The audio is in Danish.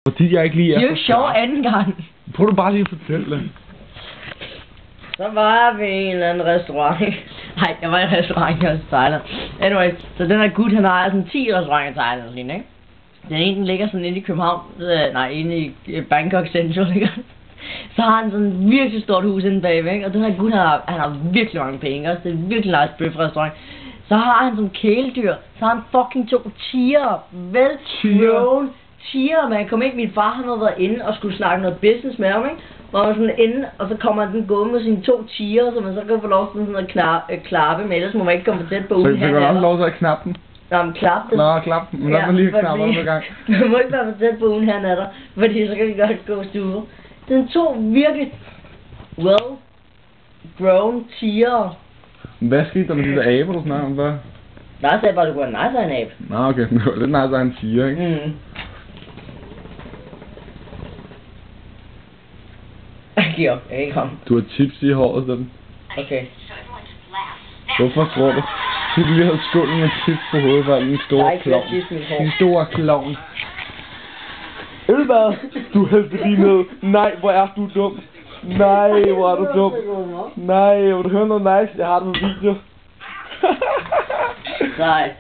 Fordi jeg ikke lige er... Det er jo ikke sjov anden gang. Prøv du bare lige at fortælle det. Så var vi i en eller anden restaurant. Nej, jeg var i en restaurant i Thailand. Anyway, så den her gut, han har sådan 10 restauranter i Thailand, ikke? Den ene, den ligger sådan inde i København. Inde i Bangkok Central, ikke? Så har han sådan et virkelig stort hus inde bagved, ikke? Og den her gut, han har virkelig mange penge, også. Det er en virkelig nice bøfrestaurant. Så har han sådan kæledyr. Så har han fucking 2 tiger. Vel-grown tiger, man. Kom ikke, min far, han havde været inde og skulle snakke noget business med ham, ikke? Hvor man sådan inde, og så kommer han gående med sine 2 tiger, så man så kan få lov til sådan at klappe med, ellers må man ikke komme for tæt på uden han. Så kan du også lov til at knappe den? Nå, men klap den. Nå, klap den. Men lad mig lige knappe den gang. Man må ikke være for tæt på uden han er der, fordi så kan vi godt gå stuer. Det er 2 virkelig well-grown tiger. Hvad skete der med de der aber, du snakker om, hvad? Nej, jeg sagde bare, du kunne have nice af en abe. Nå, okay. Det var lidt nice af en tiger, ikke? Mm. Jeg giver op. Jeg kan ikke komme. Du har chips i håret, sådan. Okay. Hvorfor tror du? Du lige havde skålen med chips på hovedet, var en stor klovn. En stor klovn. Elvad, du hældte lige ned. Nej, hvor er du dum. Nej, hvor er du dum. Nej, vil du høre noget nice? Jeg har det på video. Nej.